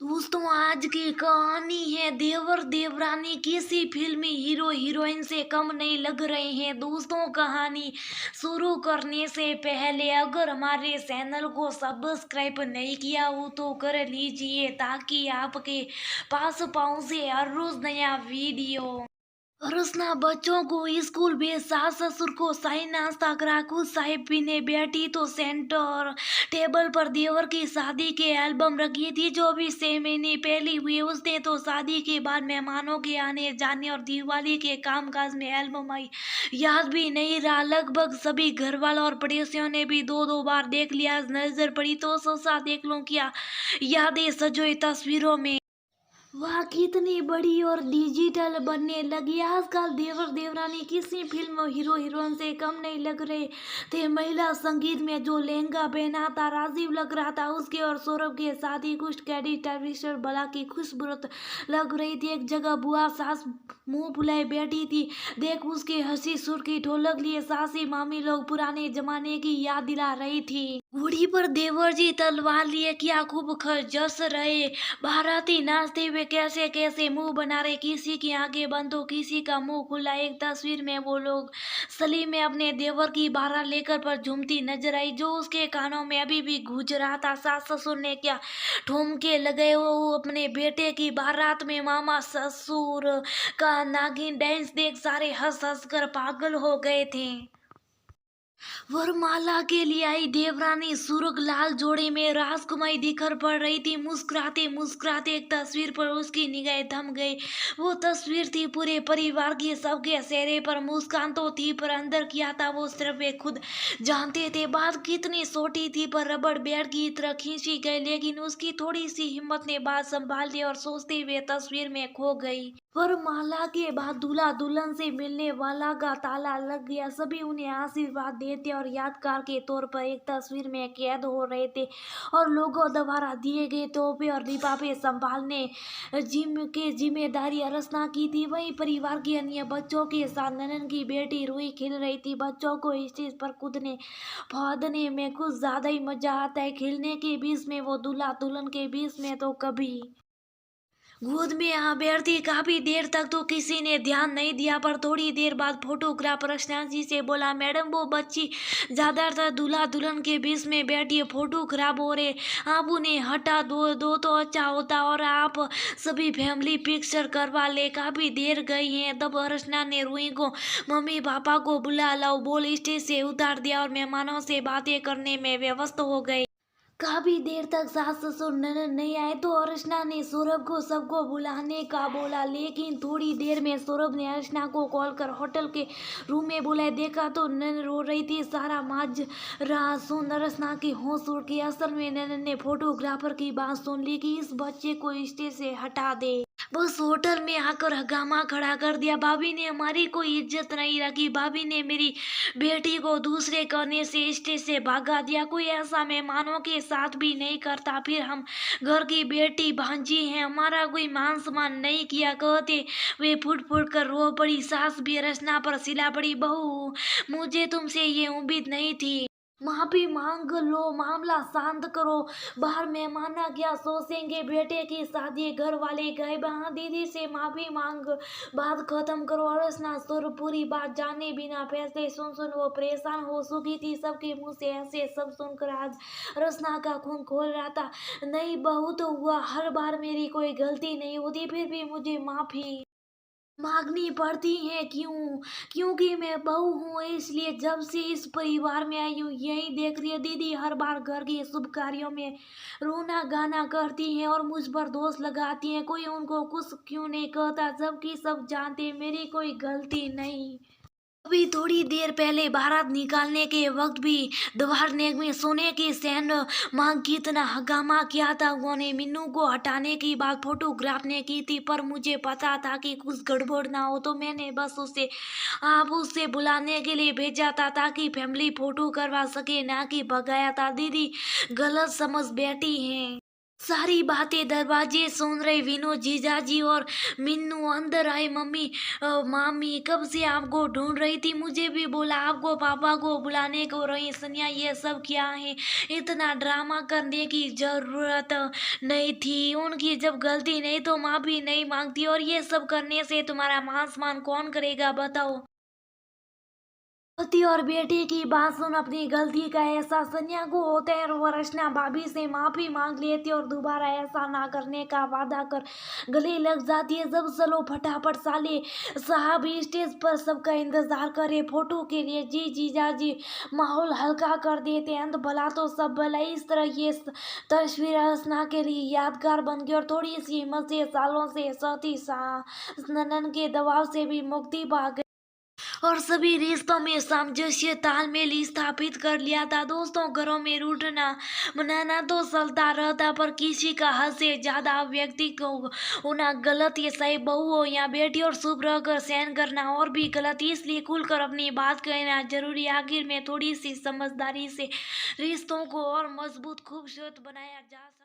दोस्तों, आज की कहानी है देवर देवरानी। किसी फिल्मी हीरो हीरोइन से कम नहीं लग रहे हैं। दोस्तों, कहानी शुरू करने से पहले अगर हमारे चैनल को सब्सक्राइब नहीं किया हो तो कर लीजिए, ताकि आपके पास पहुंचे हर रोज नया वीडियो। रसना बच्चों को स्कूल भेज सास ससुर को शाही नाश्ता करा, खुद चाय पीने बैठी तो सेंटर टेबल पर देवर की शादी के एल्बम रखी थी, जो भी 6 महीने पहले हुई। उसने तो शादी के बाद मेहमानों के आने जाने और दिवाली के कामकाज में एल्बम आई याद भी नहीं रहा। लगभग सभी घर वालों और पड़ोसियों ने भी दो दो बार देख लिया। नजर पड़ी तो सोचा देख लूं क्या यादें सजोई तस्वीरों में। वाह, कितनी बड़ी और डिजिटल बनने लगी आजकल। देवर देवरानी किसी फिल्म हीरो हीरोइन से कम नहीं लग रहे थे। महिला संगीत में जो लहंगा पहना था राजीव लग रहा था उसके, और सौरभ के साथ ही कुछ कैडी टेलीविजन बला की खुशबूरत लग रही थी। एक जगह बुआ सास मुंह फुलाए बैठी थी। देख उसके हंसी सुर की ढोलक लिए सासी मामी लोग पुराने जमाने की याद दिला रही थी। घोड़ी पर देवर जी तलवार लिए क्या खूब जस रहे। बाराती नाचते हुए कैसे कैसे मुंह बना रहे, किसी की आंखें बंद तो किसी का मुंह खुला। एक तस्वीर में वो लोग सलीम में अपने देवर की बारात लेकर पर झूमती नजर आई, जो उसके कानों में अभी भी गूंज रहा था। सास ससुर ने क्या ठुमके लगे वो अपने बेटे की बारात में। मामा ससुर का नागिन डांस देख सारे हंस हंस कर पागल हो गए थे। वरमाला के लिए आई देवरानी सुर्ख लाल जोड़े में राजकुमारी दिखर पड़ रही थी। मुस्कुराते मुस्कुराते एक तस्वीर पर उसकी निगाहें थम गई। वो तस्वीर थी पूरे परिवार की, सबके चेहरे पर मुस्कान तो थी पर अंदर क्या था वो सिर्फ वे खुद जानते थे। बात कितनी छोटी थी पर रबड़ बैंड की तरह खींची गई, लेकिन उसकी थोड़ी सी हिम्मत ने बात संभाल ली और सोचते हुए तस्वीर में खो गई। वरमाला के बाद दूल्हा दुल्हन से मिलने वाला का ताला लग गया। सभी उन्हें आशीर्वाद देते और यादगार के तौर पर एक तस्वीर में कैद हो रहे थे, और लोगों द्वारा दिए गए तोहफे और लिफाफे संभालने की जिम्मेदारी अरसना की थी। वहीं परिवार के अन्य बच्चों के साथ ननन की बेटी रूही खेल रही थी। बच्चों को स्टेज पर कूदने फादने में कुछ ज्यादा ही मजा आता है। खेलने के बीच में वो दूल्हा दुल्हन के बीच में तो कभी गोद में आ बैठती। काफी देर तक तो किसी ने ध्यान नहीं दिया, पर थोड़ी देर बाद फोटोग्राफर अर्चना जी से बोला, मैडम वो बच्ची ज्यादातर दूल्हा दुल्हन के बीच में बैठी है, फोटो खराब हो रहे, आप उन्हें हटा दो दो तो अच्छा होता, और आप सभी फैमिली पिक्चर करवा ले। काफी देर गई है तब अर्चना ने रूही को मम्मी पापा को बुला लाओ बोल स्टेज से उतार दिया और मेहमानों से बातें करने में व्यस्त हो गई। काफी देर तक सास ससुर ननद नहीं आए तो अर्चना ने सौरभ को सबको बुलाने का बोला, लेकिन थोड़ी देर में सौरभ ने अर्चना को कॉल कर होटल के रूम में बुलाया। देखा तो ननद रो रही थी। सारा माज रहा सुन अर्चना की होश उड़ गई। असल में ननद ने फोटोग्राफर की बात सुन ली कि इस बच्चे को स्टेज से हटा दे। बस होटल में आकर हंगामा खड़ा कर दिया। भाभी ने हमारी कोई इज्जत नहीं रखी, भाभी ने मेरी बेटी को दूसरे करने से स्टेज से भगा दिया। कोई ऐसा मेहमानों के साथ भी नहीं करता। फिर हम घर की बेटी भांजी हैं, हमारा कोई मान सम्मान नहीं किया। कहते वे फुट फुट कर रो पड़ी। सास भी रचना पर सिला पड़ी, बहू मुझे तुमसे ये उम्मीद नहीं थी। माफी मांग लो, मामला शांत करो, बाहर मेहमान क्या सोचेंगे। बेटे की शादी घर वाले गए, बहन दीदी से माफी मांग बात खत्म करो। अर्चना सुर पूरी बात जाने बिना फैसले सुन सुन वो परेशान हो चुकी थी। सबके मुंह से ऐसे सब सुनकर आज अर्चना का खून खोल रहा था। नहीं, बहुत हुआ, हर बार मेरी कोई गलती नहीं होती, फिर भी मुझे माफी मांगनी पड़ती है। क्यों? क्योंकि मैं बहू हूँ, इसलिए जब से इस परिवार में आई हूँ यही देख रही है। दीदी हर बार घर के शुभ कार्यों में रोना गाना करती हैं और मुझ पर दोष लगाती हैं। कोई उनको कुछ क्यों नहीं कहता, जबकि सब जानते हैं मेरी कोई गलती नहीं। अभी थोड़ी देर पहले बारात निकालने के वक्त भी द्वार ने में सोने की सैन मांग की इतना हंगामा किया था। उन्होंने मीनू को हटाने की बात फोटोग्राफ ने की थी, पर मुझे पता था कि कुछ गड़बड़ ना हो, तो मैंने बस उसे आप उससे बुलाने के लिए भेजा था ताकि फैमिली फोटो करवा सके, ना कि भगाया था। दीदी गलत समझ बैठी हैं। सारी बातें दरवाजे सुन रहे विनोद जीजाजी और मिन्नू अंदर आए। मम्मी मामी कब से आपको ढूंढ रही थी, मुझे भी बोला आपको पापा को बुलाने को रही। सनिया ये सब क्या है, इतना ड्रामा करने की जरूरत नहीं थी। उनकी जब गलती नहीं तो माफी नहीं मांगती, और ये सब करने से तुम्हारा मान सम्मान कौन करेगा बताओ। पति और बेटे की बात सुन अपनी गलती का एहसास सन्या को होता है और वो रचना भाभी से माफी मांग लेती है और दोबारा ऐसा ना करने का वादा कर गले लग जाती है। जब चलो फटाफट साले साहब स्टेज पर सबका इंतजार करे फोटो के लिए। जी जीजा जी माहौल हल्का कर देते हैं, अंत भला तो सब भला। इस तरह ये तस्वीर रचना के लिए यादगार बन गई और थोड़ी सी हिम्मत से सालों से सती ननन के दबाव से भी मुक्ति पा गई और सभी रिश्तों में सामंजस्य तालमेल स्थापित कर लिया था। दोस्तों घरों में रूठना मनाना तो चलता रहता, पर किसी का हद से ज्यादा व्यक्ति को होना गलत। ये सही बहू हो या बेटी और शुभ रहकर सहन करना और भी गलत। इसलिए खुलकर अपनी बात कहना जरूरी। आखिर में थोड़ी सी समझदारी से रिश्तों को और मजबूत खूबसूरत बनाया जा सकता है।